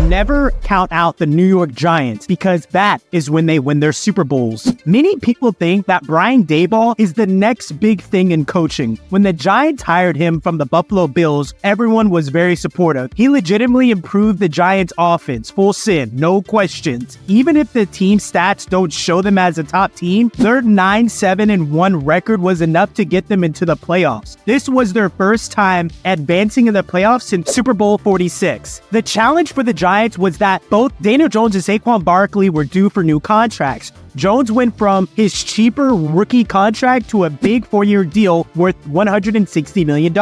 never count out the New York Giants because that is when they win their Super Bowls. Many people think that Brian Daboll is the next big thing in coaching. When the Giants hired him from the Buffalo Bills, everyone was very supportive. He legitimately improved the Giants' offense, full send, no questions. Even if the team stats don't show them as a top team, their 9-7-1 record was enough to get them into the playoffs. This was their first time advancing in the playoffs since Super Bowl 46. The challenge for the Giants was that both Daniel Jones and Saquon Barkley were due for new contracts. Jones went from his cheaper rookie contract to a big 4-year deal worth $160 million.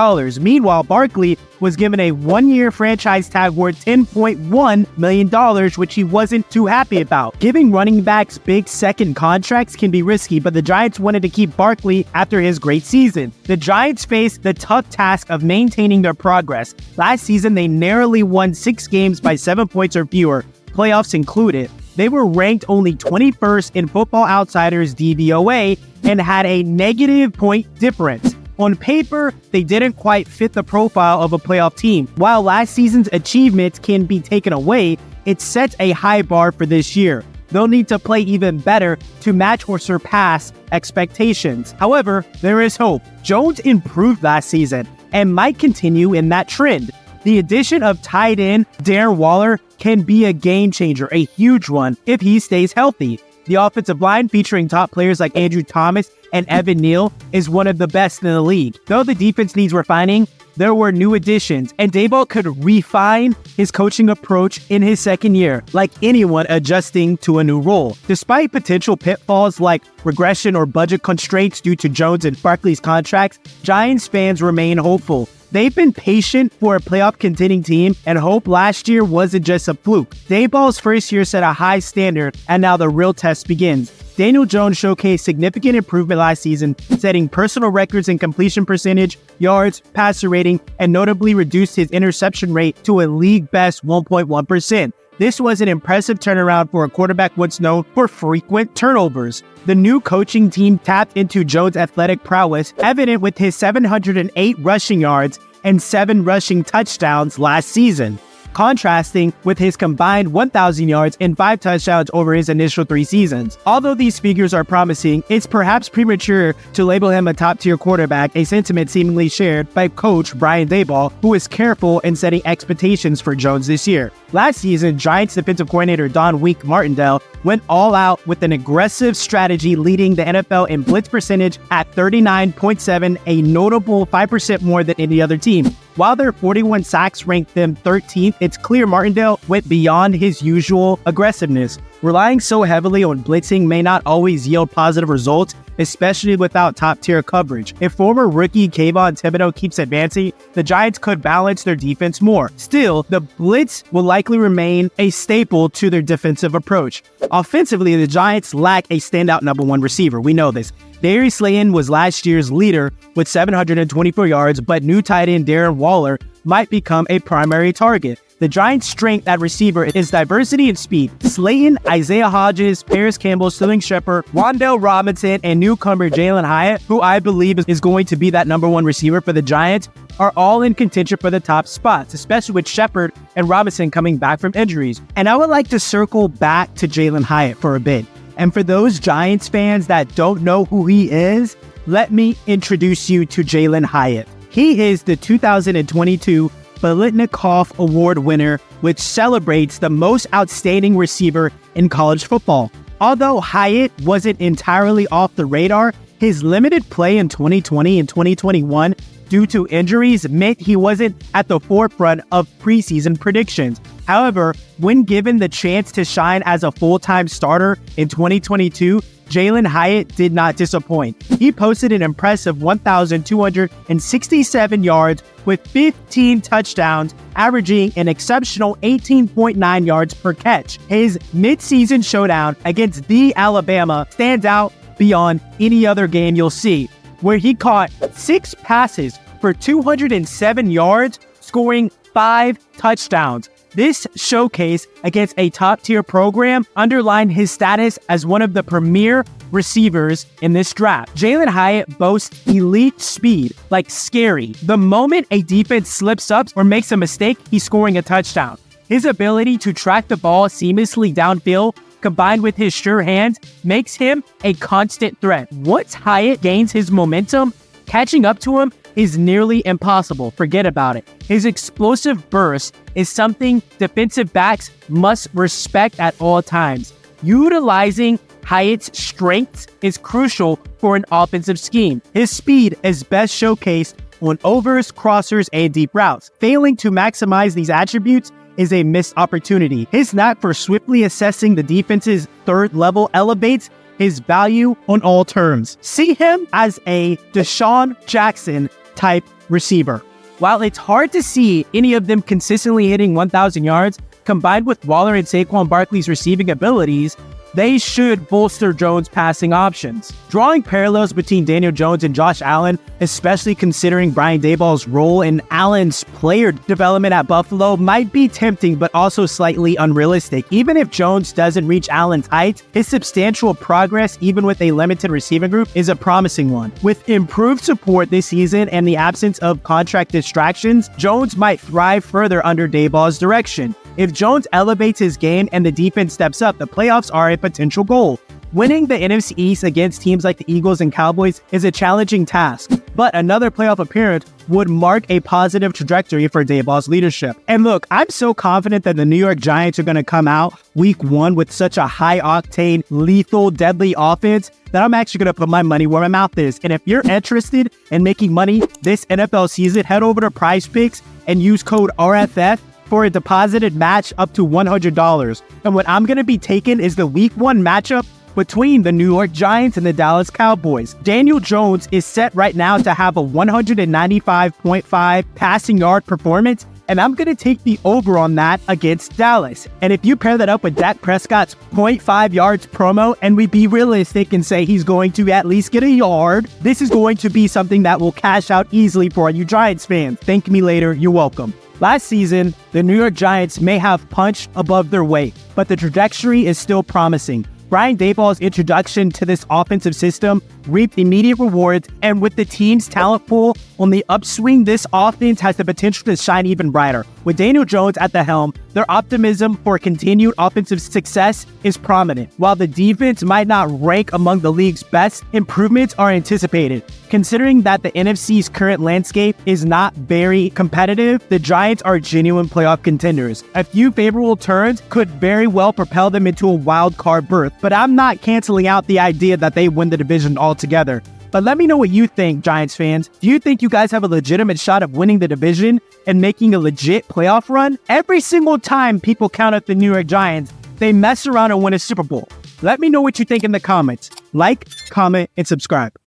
Meanwhile, Barkley was given a 1-year franchise tag worth $10.1 million, which he wasn't too happy about. Giving running backs big second contracts can be risky, but the Giants wanted to keep Barkley after his great season. The Giants faced the tough task of maintaining their progress. Last season, they narrowly won 6 games by 7 points or fewer, playoffs included. They were ranked only 21st in Football Outsiders DVOA and had a negative point difference. On paper, they didn't quite fit the profile of a playoff team. While last season's achievements can be taken away, it sets a high bar for this year. They'll need to play even better to match or surpass expectations. However, there is hope. Jones improved last season and might continue in that trend. The addition of tight end Darren Waller can be a game changer, a huge one, if he stays healthy. The offensive line, featuring top players like Andrew Thomas and Evan Neal, is one of the best in the league. Though the defense needs refining, there were new additions, and Daboll could refine his coaching approach in his second year, like anyone adjusting to a new role. Despite potential pitfalls like regression or budget constraints due to Jones and Barkley's contracts, Giants fans remain hopeful. They've been patient for a playoff contending team, and hope last year wasn't just a fluke. Daboll's first year set a high standard, and now the real test begins. Daniel Jones showcased significant improvement last season, setting personal records in completion percentage, yards, passer rating, and notably reduced his interception rate to a league-best 1.1%. This was an impressive turnaround for a quarterback once known for frequent turnovers. The new coaching team tapped into Jones' athletic prowess, evident with his 708 rushing yards and 7 rushing touchdowns last season, contrasting with his combined 1,000 yards and 5 touchdowns over his initial 3 seasons. Although these figures are promising, it's perhaps premature to label him a top-tier quarterback, a sentiment seemingly shared by coach Brian Daboll, who is careful in setting expectations for Jones this year. Last season, Giants defensive coordinator Don Wink Martindale went all out with an aggressive strategy, leading the NFL in blitz percentage at 39.7, a notable 5% more than any other team. While their 41 sacks ranked them 13th, it's clear Martindale went beyond his usual aggressiveness. Relying so heavily on blitzing may not always yield positive results, especially without top-tier coverage. If former rookie Kayvon Thibodeau keeps advancing, the Giants could balance their defense more. Still, the blitz will likely remain a staple to their defensive approach. Offensively, the Giants lack a standout number 1 receiver. We know this. Darius Slayton was last year's leader with 724 yards, but new tight end Darren Waller might become a primary target. The Giants' strength at receiver is diversity and speed. Slayton, Isaiah Hodgins, Paris Campbell, Sterling Shepard, Wan'Dale Robinson, and newcomer Jalen Hyatt, who I believe is going to be that number 1 receiver for the Giants, are all in contention for the top spots, especially with Shepard and Robinson coming back from injuries. And I would like to circle back to Jalen Hyatt for a bit. And for those Giants fans that don't know who he is, let me introduce you to Jalen Hyatt. He is the 2022 Biletnikoff Award winner, which celebrates the most outstanding receiver in college football. Although Hyatt wasn't entirely off the radar, his limited play in 2020 and 2021 due to injuries meant he wasn't at the forefront of preseason predictions. However, when given the chance to shine as a full-time starter in 2022, Jalen Hyatt did not disappoint. He posted an impressive 1,267 yards with 15 touchdowns, averaging an exceptional 18.9 yards per catch. His midseason showdown against the Alabama stands out beyond any other game you'll see, where he caught 6 passes for 207 yards, scoring 5 touchdowns. This showcase against a top-tier program underlined his status as one of the premier receivers in this draft. Jalen Hyatt boasts elite speed, like scary. The moment a defense slips up or makes a mistake, he's scoring a touchdown. His ability to track the ball seamlessly downfield, combined with his sure hands, makes him a constant threat. Once Hyatt gains his momentum, catching up to him is nearly impossible. Forget about it. His explosive burst is something defensive backs must respect at all times. Utilizing Hyatt's strengths is crucial for an offensive scheme. His speed is best showcased on overs, crossers, and deep routes. Failing to maximize these attributes is a missed opportunity. His knack for swiftly assessing the defense's third level elevates his value on all terms. See him as a Deshaun Jackson type receiver. While it's hard to see any of them consistently hitting 1,000 yards, combined with Waller and Saquon Barkley's receiving abilities, they should bolster Jones' passing options. Drawing parallels between Daniel Jones and Josh Allen, especially considering Brian Daboll's role in Allen's player development at Buffalo, might be tempting but also slightly unrealistic. Even if Jones doesn't reach Allen's height, his substantial progress, even with a limited receiving group, is a promising one. With improved support this season and the absence of contract distractions, Jones might thrive further under Daboll's direction. If Jones elevates his game and the defense steps up, the playoffs are a potential goal. Winning the NFC East against teams like the Eagles and Cowboys is a challenging task, but another playoff appearance would mark a positive trajectory for Daboll's leadership. And look, I'm so confident that the New York Giants are going to come out week one with such a high-octane, lethal, deadly offense that I'm actually going to put my money where my mouth is. And if you're interested in making money this NFL season, head over to Prize Picks and use code RFF for a deposited match up to $100. And what I'm going to be taking is the week one matchup between the New York Giants and the Dallas Cowboys. Daniel Jones is set right now to have a 195.5 passing yard performance, and I'm going to take the over on that against Dallas. And if you pair that up with Dak Prescott's 0.5 yards promo, and we be realistic and say he's going to at least get a yard, this is going to be something that will cash out easily for all you Giants fans. Thank me later. You're welcome. Last season, the New York Giants may have punched above their weight, but the trajectory is still promising. Brian Daboll's introduction to this offensive system reaped immediate rewards, and with the team's talent pool on the upswing, this offense has the potential to shine even brighter. With Daniel Jones at the helm, their optimism for continued offensive success is prominent. While the defense might not rank among the league's best, improvements are anticipated. Considering that the NFC's current landscape is not very competitive, the Giants are genuine playoff contenders. A few favorable turns could very well propel them into a wild card berth, but I'm not canceling out the idea that they win the division altogether. But let me know what you think, Giants fans. Do you think you guys have a legitimate shot of winning the division and making a legit playoff run? Every single time people count out the New York Giants, they mess around and win a Super Bowl. Let me know what you think in the comments. Like, comment, and subscribe.